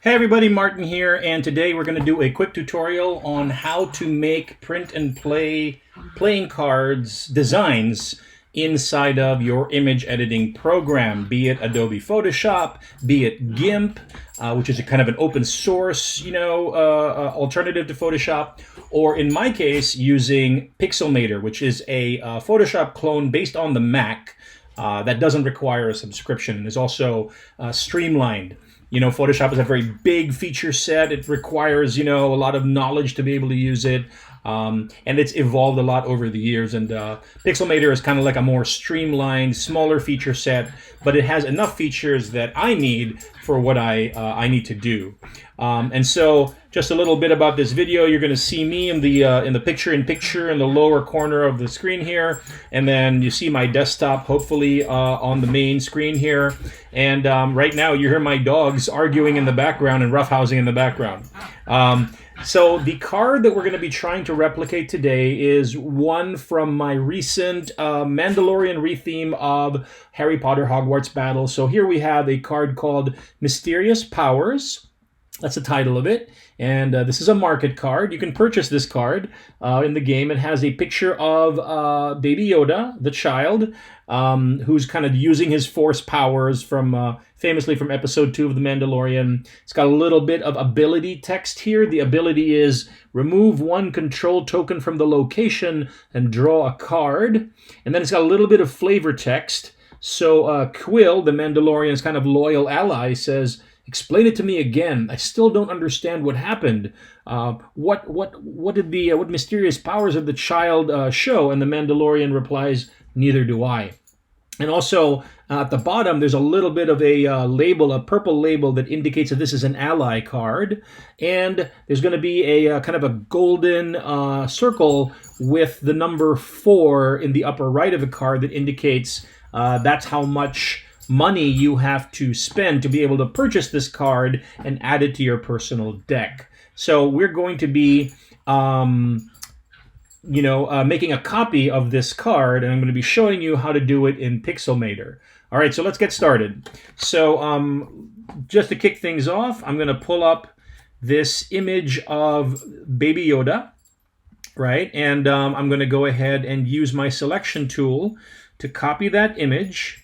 Hey everybody, Martin here, and today we're going to do a quick tutorial on how to make print and play playing cards designs inside of your image editing program, be it Adobe Photoshop, be it GIMP, which is a kind of an open source, alternative to Photoshop, or in my case, using Pixelmator, which is a Photoshop clone based on the Mac that doesn't require a subscription and is also streamlined. Photoshop is a very big feature set. It requires, a lot of knowledge to be able to use it. And it's evolved a lot over the years. And Pixelmator is kind of like a more streamlined, smaller feature set, but it has enough features that I need for what I need to do. And so just a little bit about this video. You're going to see me in the picture-in-picture in the lower corner of the screen here. And then you see my desktop, hopefully, on the main screen here. And right now you hear my dogs arguing in the background and roughhousing in the background. So the card that we're going to be trying to replicate today is one from my recent Mandalorian retheme of Harry Potter Hogwarts Battle. So here we have a card called Mysterious Powers. That's the title of it. And this is a market card. You can purchase this card in the game. It has a picture of Baby Yoda, the child, who's kind of using his force powers from famously from episode 2 of The Mandalorian. It's got a little bit of ability text here. The ability is remove one control token from the location and draw a card. And then it's got a little bit of flavor text. So Quill, the Mandalorian's kind of loyal ally, says, "Explain it to me again. I still don't understand what happened. What mysterious powers of the child show?" And the Mandalorian replies, "Neither do I." And also at the bottom, there's a little bit of a label, a purple label that indicates that this is an ally card. And there's going to be a kind of a golden circle with the number 4 in the upper right of the card that indicates that's how much money you have to spend to be able to purchase this card and add it to your personal deck. So we're going to be making a copy of this card, and I'm going to be showing you how to do it in Pixelmator. All right, so let's get started. So just to kick things off, I'm going to pull up this image of Baby Yoda, right? And I'm going to go ahead and use my selection tool to copy that image.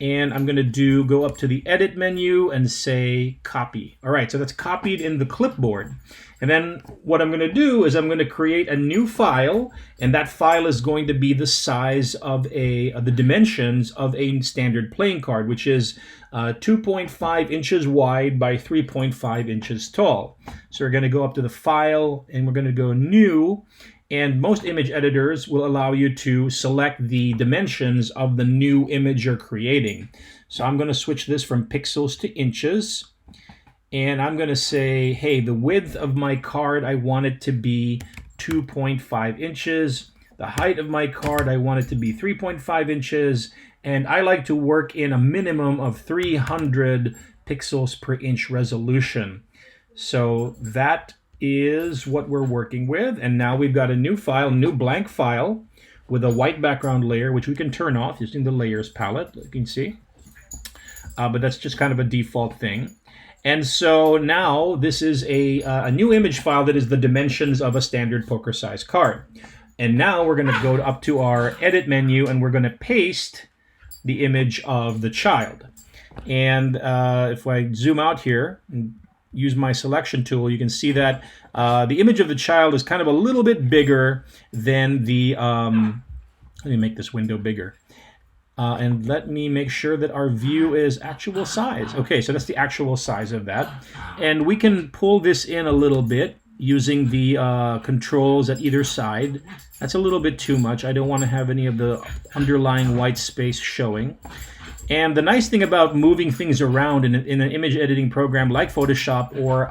And I'm going to go up to the edit menu and say copy. All right, so that's copied in the clipboard. And then what I'm going to do is I'm going to create a new file, and that file is going to be the size of the dimensions of a standard playing card, which is 2.5 inches wide by 3.5 inches tall. So we're going to go up to the file, and we're going to go new. And most image editors will allow you to select the dimensions of the new image you're creating. So I'm going to switch this from pixels to inches. And I'm going to say, hey, the width of my card, I want it to be 2.5 inches. The height of my card, I want it to be 3.5 inches. And I like to work in a minimum of 300 pixels per inch resolution. So that is what we're working with. And now we've got a new file, new blank file with a white background layer, which we can turn off using the layers palette, you can see. But that's just kind of a default thing. And so now this is a new image file that is the dimensions of a standard poker size card. And now we're going to go up to our edit menu, and we're going to paste the image of the child. And if I zoom out here and use my selection tool, you can see that the image of the child is kind of a little bit bigger than the, let me make this window bigger. And let me make sure that our view is actual size. Okay, so that's the actual size of that. And we can pull this in a little bit using the controls at either side. That's a little bit too much. I don't want to have any of the underlying white space showing. And the nice thing about moving things around in an image editing program like Photoshop or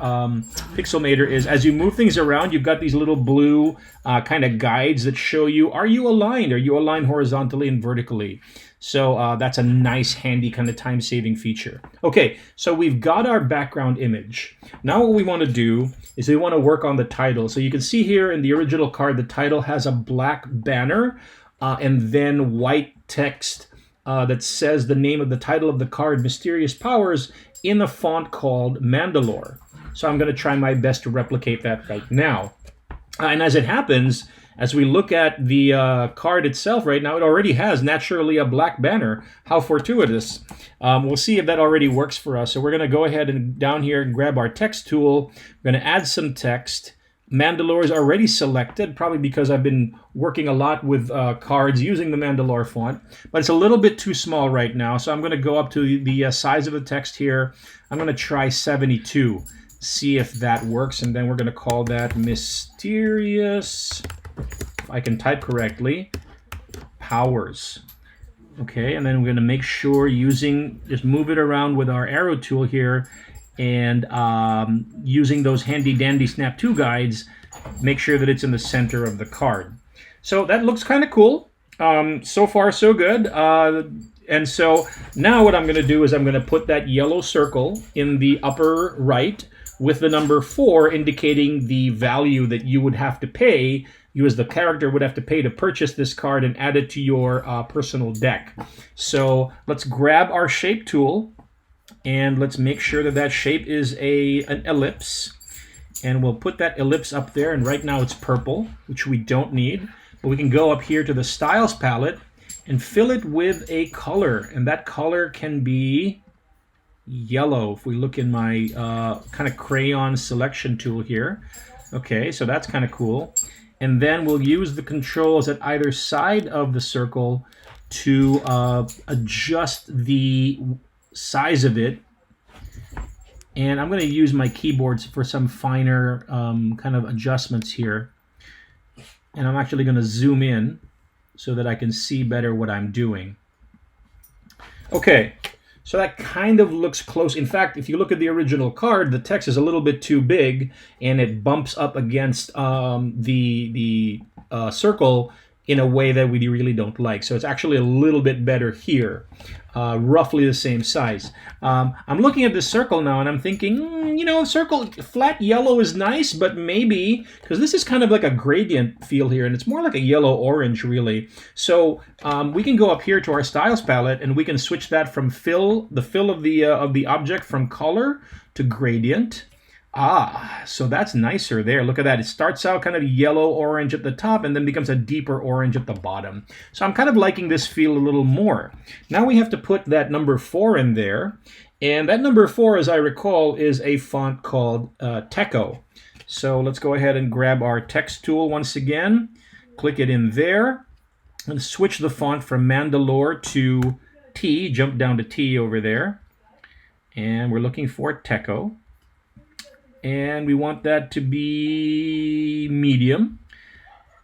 Pixelmator is as you move things around, you've got these little blue kind of guides that show you, are you aligned? Are you aligned horizontally and vertically? So that's a nice, handy kind of time-saving feature. Okay, so we've got our background image. Now what we want to do is we want to work on the title. So you can see here in the original card, the title has a black banner and then white text that says the name of the title of the card, Mysterious Powers, in a font called Mandalore. So I'm going to try my best to replicate that right now. And as it happens, as we look at the card itself right now, it already has naturally a black banner. How fortuitous. We'll see if that already works for us. So we're going to go ahead and down here and grab our text tool. We're going to add some text. Mandalore is already selected, probably because I've been working a lot with cards using the Mandalore font, but it's a little bit too small right now, so I'm going to go up to the size of the text here. I'm going to try 72, see if that works, and then we're going to call that Mysterious, if I can type correctly, Powers. Okay, and then we're going to make sure just move it around with our arrow tool here, and using those handy dandy snap to guides, make sure that it's in the center of the card. So that looks kind of cool. So far so good. And so now what I'm going to do is I'm going to put that yellow circle in the upper right with the number 4 indicating the value that you would have to pay, you as the character would have to pay to purchase this card and add it to your personal deck. So let's grab our shape tool, and let's make sure that that shape is an ellipse. And we'll put that ellipse up there, and right now it's purple, which we don't need. But we can go up here to the Styles palette and fill it with a color. And that color can be yellow. If we look in my kind of crayon selection tool here. Okay, so that's kind of cool. And then we'll use the controls at either side of the circle to adjust the size of it, and I'm going to use my keyboards for some finer kind of adjustments here, and I'm actually going to zoom in so that I can see better what I'm doing. Okay, so that kind of looks close. In fact, if you look at the original card, the text is a little bit too big and it bumps up against the circle in a way that we really don't like. So it's actually a little bit better here, roughly the same size. I'm looking at this circle now and I'm thinking, circle, flat yellow is nice, but maybe, because this is kind of like a gradient feel here, and it's more like a yellow-orange, really. So we can go up here to our Styles palette and we can switch that from the fill of the object from color to gradient. So that's nicer there. Look at that. It starts out kind of yellow-orange at the top and then becomes a deeper orange at the bottom. So I'm kind of liking this feel a little more. Now we have to put that number 4 in there. And that number 4, as I recall, is a font called Techo. So let's go ahead and grab our text tool once again. Click it in there. And switch the font from Mandalore to T. Jump down to T over there. And we're looking for Techo. And we want that to be medium,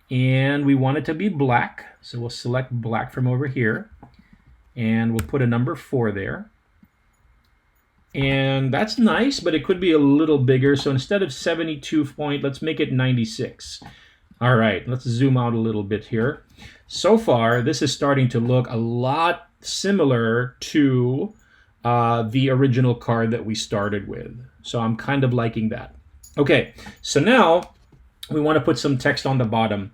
and we want it to be black, so we'll select black from over here, and we'll put a number 4 there. And that's nice, but it could be a little bigger, so instead of 72 point, let's make it 96. All right, let's zoom out a little bit here. So far, this is starting to look a lot similar to the original card that we started with. So I'm kind of liking that. Okay, so now we want to put some text on the bottom.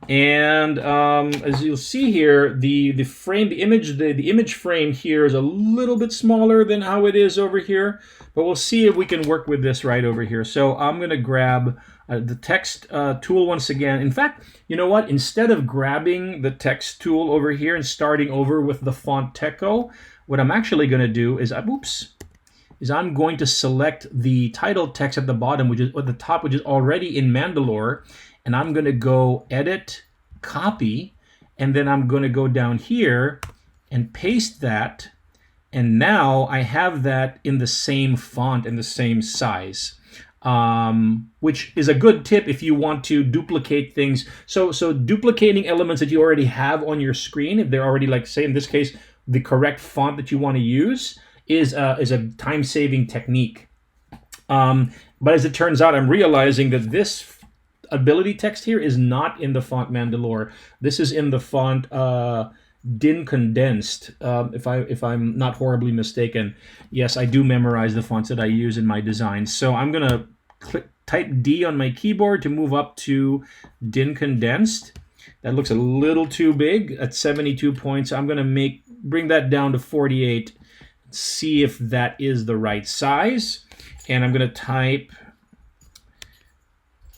And as you'll see here, the image frame here is a little bit smaller than how it is over here. But we'll see if we can work with this right over here. So I'm going to grab the text tool once again. In fact, you know what? Instead of grabbing the text tool over here and starting over with the font Techo, what I'm actually going to do is, I'm going to select the title text at the bottom, which is at the top, which is already in Mandalore, and I'm going to go Edit, Copy, and then I'm going to go down here and paste that, and now I have that in the same font and the same size. Which is a good tip if you want to duplicate things. So duplicating elements that you already have on your screen, if they're already, like, say in this case, the correct font that you want to use, is a time-saving technique. But as it turns out, I'm realizing that this ability text here is not in the font Mandalore. This is in the font Din Condensed, if I'm not horribly mistaken. Yes, I do memorize the fonts that I use in my designs. So I'm going to type D on my keyboard to move up to Din Condensed. That looks a little too big at 72 points. I'm going to make bring that down to 48, see if that is the right size. And I'm going to type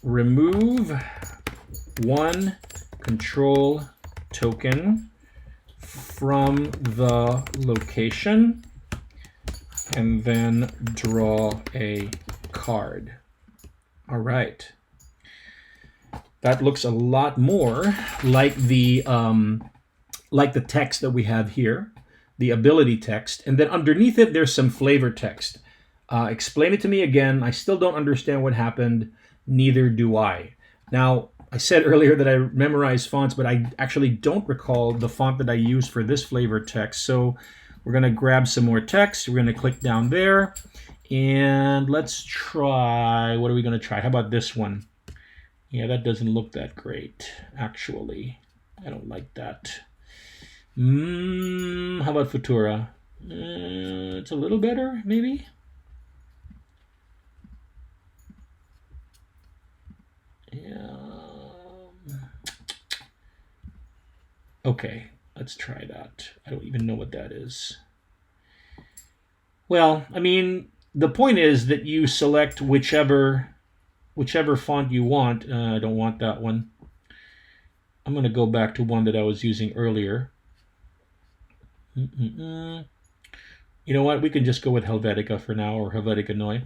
remove one control token from the location, and then draw a card. All right. That looks a lot more like the text that we have here, the ability text, and then underneath it there's some flavor text. Explain it to me again. I still don't understand what happened. Neither do I. Now, I said earlier that I memorized fonts, but I actually don't recall the font that I used for this flavor text. So we're going to grab some more text. We're going to click down there. And let's try, what are we going to try? How about this one? Yeah, that doesn't look that great, actually. I don't like that. How about Futura? It's a little better, maybe? Yeah. Okay, let's try that. I don't even know what that is. Well, I mean, the point is that you select whichever font you want. I don't want that one. I'm going to go back to one that I was using earlier. You know what? We can just go with Helvetica for now, or Helvetica Noi.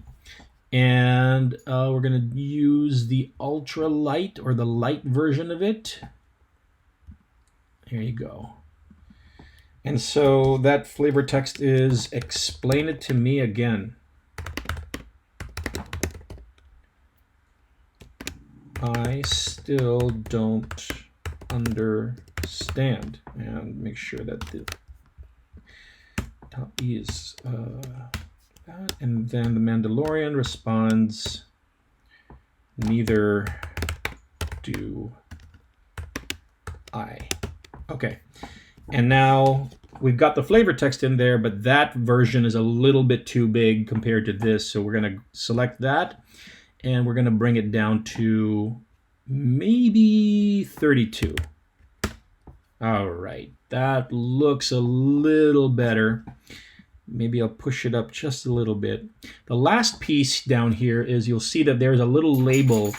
And we're going to use the ultra light, or the light version of it. Here you go. And so that flavor text is, explain it to me again. I still don't understand. And make sure that the top E is that. And then the Mandalorian responds, neither do I. Okay. And now we've got the flavor text in there, but that version is a little bit too big compared to this. So we're going to select that, and we're going to bring it down to maybe 32. All right, that looks a little better. Maybe I'll push it up just a little bit. The last piece down here is, you'll see that there's a little label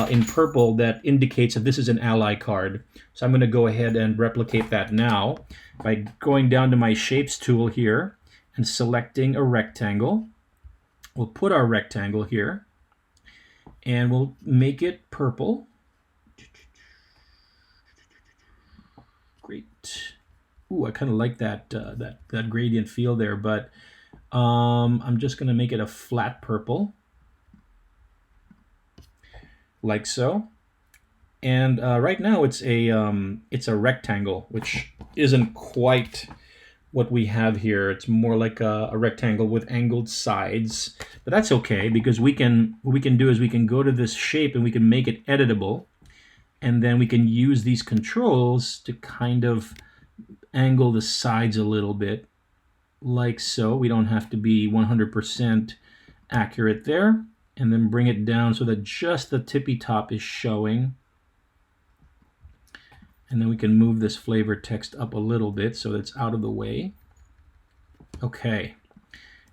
in purple that indicates that this is an ally card. So I'm going to go ahead and replicate that now by going down to my Shapes tool here and selecting a rectangle. We'll put our rectangle here, and we'll make it purple. Great. Ooh, I kind of like that that gradient feel there, but I'm just going to make it a flat purple, like so. And right now it's a rectangle, which isn't quite what we have here. It's more like a rectangle with angled sides, but that's okay, because what we can do is we can go to this shape and we can make it editable, and then we can use these controls to kind of angle the sides a little bit, like so. We don't have to be 100% accurate there, and then bring it down so that just the tippy top is showing. And then we can move this flavor text up a little bit so it's out of the way. Okay.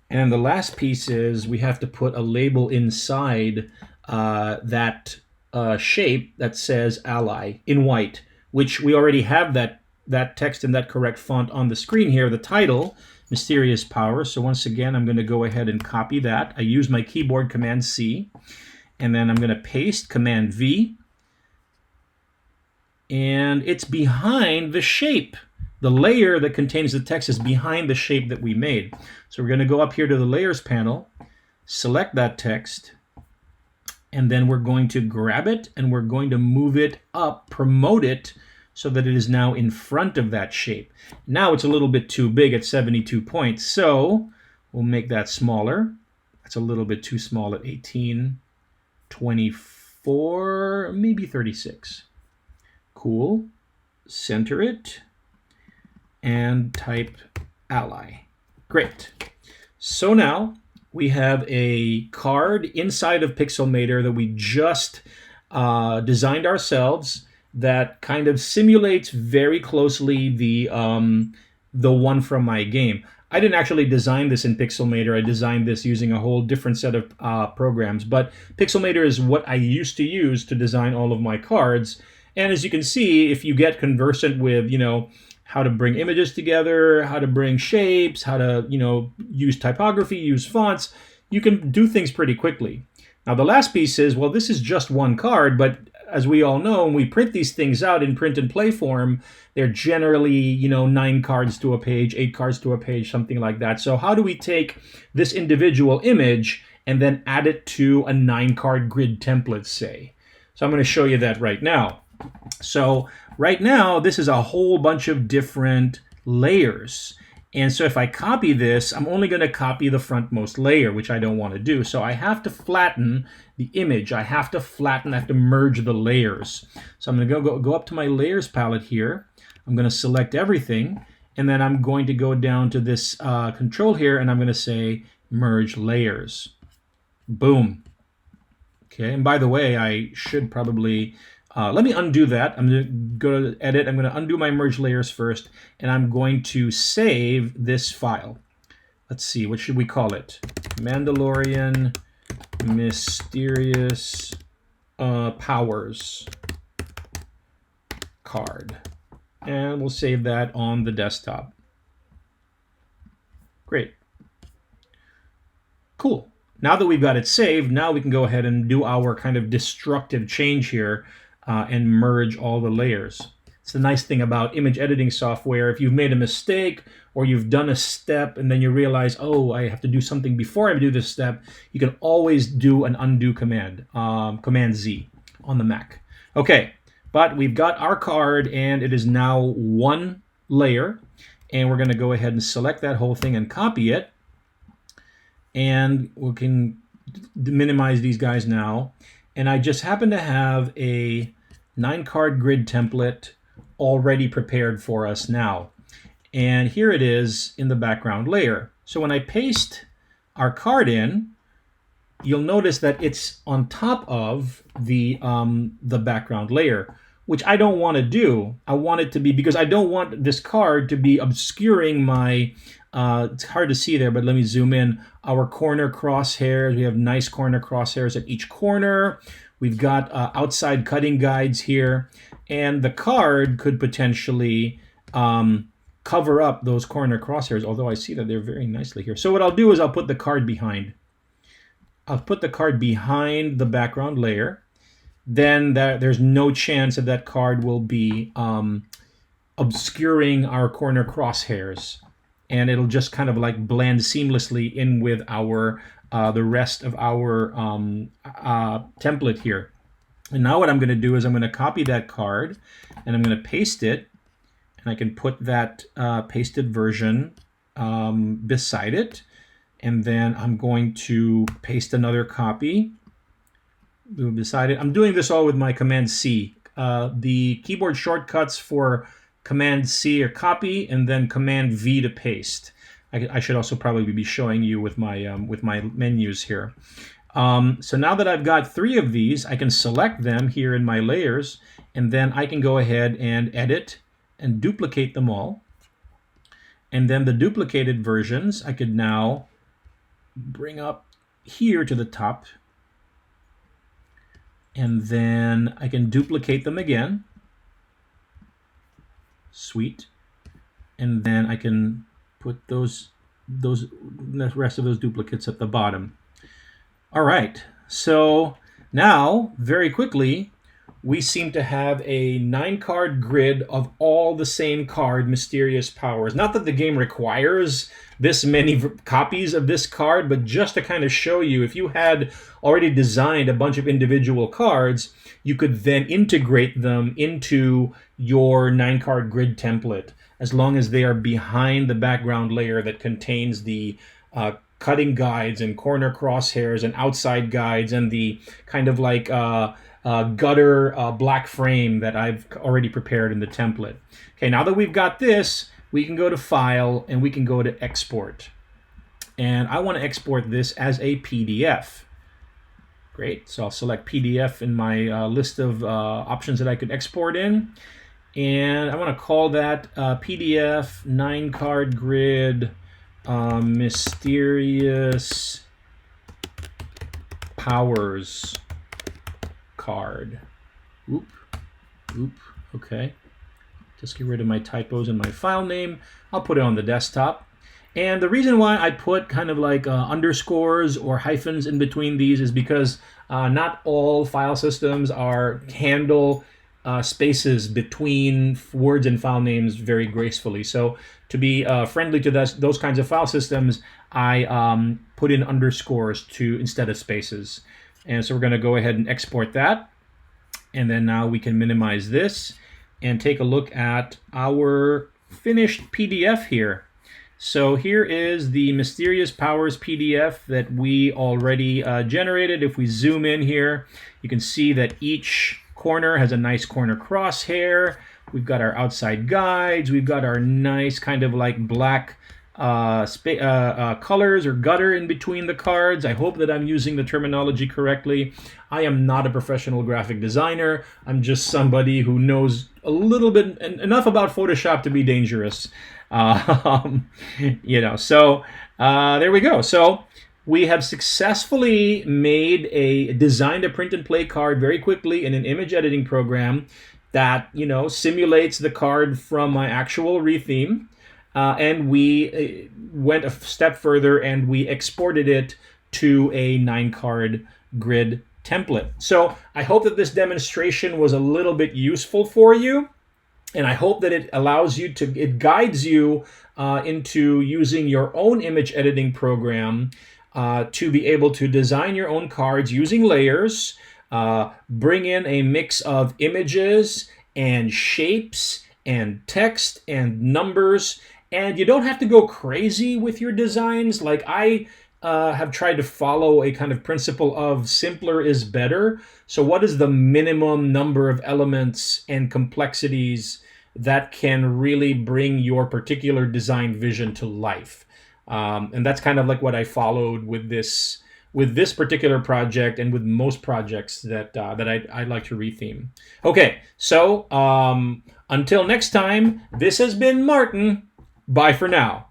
And the last piece is we have to put a label inside that shape that says ally in white, which we already have that text in that correct font on the screen here. The title, Mysterious Power. So once again, I'm going to go ahead and copy that. I use my keyboard Command C, and then I'm going to paste Command V. And it's behind the shape. The layer that contains the text is behind the shape that we made. So we're going to go up here to the Layers panel, select that text, and then we're going to grab it and we're going to move it up, promote it, so that it is now in front of that shape. Now it's a little bit too big at 72 points, so we'll make that smaller. That's a little bit too small at 18, 24, maybe 36. Cool. Center it and type ally. Great. So now we have a card inside of Pixelmator that we just designed ourselves that kind of simulates very closely the the one from my game. I didn't actually design this in Pixelmator. I designed this using a whole different set of programs. But Pixelmator is what I used to use to design all of my cards. And as you can see, if you get conversant with, how to bring images together, how to bring shapes, how to, use typography, use fonts, you can do things pretty quickly. Now, the last piece is, well, this is just one card, but as we all know, when we print these things out in print and play form, they're generally, 9 cards to a page, 8 cards to a page, something like that. So how do we take this individual image and then add it to a 9-card grid template, say? So I'm going to show you that right now. So right now, this is a whole bunch of different layers. And so if I copy this, I'm only going to copy the frontmost layer, which I don't want to do. So I have to flatten the image. I have to merge the layers. So I'm going to go up to my layers palette here. I'm going to select everything. And then I'm going to go down to this control here, and I'm going to say merge layers. Boom. Okay, and by the way, I should probably... let me undo that. I'm going to go to edit. I'm going to undo my merge layers first, and I'm going to save this file. Let's see, what should we call it? Mandalorian Mysterious Powers card. And we'll save that on the desktop. Great. Cool. Now that we've got it saved, now we can go ahead and do our kind of destructive change here and merge all the layers. It's the nice thing about image editing software. If you've made a mistake or you've done a step and then you realize, oh, I have to do something before I do this step, you can always do an undo command, Command Z on the Mac. Okay, but we've got our card and it is now one layer. And we're going to go ahead and select that whole thing and copy it. And we can minimize these guys now. And I just happen to have a 9-card grid template already prepared for us now. And here it is in the background layer. So when I paste our card in, you'll notice that it's on top of the background layer, which I don't want to do. I want it to be, because I don't want this card to be obscuring my, it's hard to see there, but let me zoom in, our corner crosshairs. We have nice corner crosshairs at each corner. We've got outside cutting guides here, and the card could potentially cover up those corner crosshairs, although I see that they're very nicely here. So what I'll do is I'll put the card behind. I'll put the card behind the background layer. Then there's no chance that that card will be obscuring our corner crosshairs. And it'll just kind of like blend seamlessly in with our the rest of our template here. And now what I'm going to do is I'm going to copy that card and I'm going to paste it. And I can put that pasted version beside it. And then I'm going to paste another copy beside it. I'm doing this all with my Command C. The keyboard shortcuts for Command C are copy and then Command V to paste. I should also probably be showing you with my menus here. So now that I've got 3 of these, I can select them here in my layers, and then I can go ahead and edit and duplicate them all. And then the duplicated versions I could now bring up here to the top. And then I can duplicate them again. Sweet. And then I can put the rest of those duplicates at the bottom. All right. So now, very quickly, we seem to have a 9-card grid of all the same card, Mysterious Powers. Not that the game requires this many copies of this card, but just to kind of show you, if you had already designed a bunch of individual cards, you could then integrate them into your 9-card grid template, as long as they are behind the background layer that contains the cutting guides and corner crosshairs and outside guides and the kind of like gutter black frame that I've already prepared in the template. Okay, now that we've got this, we can go to File and we can go to Export. And I want to export this as a PDF. Great, so I'll select PDF in my list of options that I could export in. And I want to call that PDF 9-card grid mysterious powers card. Oop, oop, okay. Just get rid of my typos in my file name. I'll put it on the desktop. And the reason why I put kind of like underscores or hyphens in between these is because not all file systems handle spaces between words and file names very gracefully. So to be friendly to those kinds of file systems, I put in underscores instead of spaces. And so we're going to go ahead and export that. And then now we can minimize this and take a look at our finished PDF here. So here is the Mysterious Powers PDF that we already generated. If we zoom in here, you can see that each corner has a nice corner crosshair. We've got our outside guides. We've got our nice kind of like black colors or gutter in between the cards. I hope that I'm using the terminology correctly. I am not a professional graphic designer. I'm just somebody who knows a little bit enough about Photoshop to be dangerous. So there we go. So we have successfully designed a print and play card very quickly in an image editing program that, simulates the card from my actual retheme. And we went a step further and we exported it to a 9-card grid template. So I hope that this demonstration was a little bit useful for you. And I hope that it guides you into using your own image editing program to be able to design your own cards using layers, bring in a mix of images and shapes and text and numbers. And you don't have to go crazy with your designs. Like I have tried to follow a kind of principle of simpler is better. So what is the minimum number of elements and complexities that can really bring your particular design vision to life? And that's kind of like what I followed with this particular project and with most projects that I'd like to retheme. Okay, so until next time, this has been Martin. Bye for now.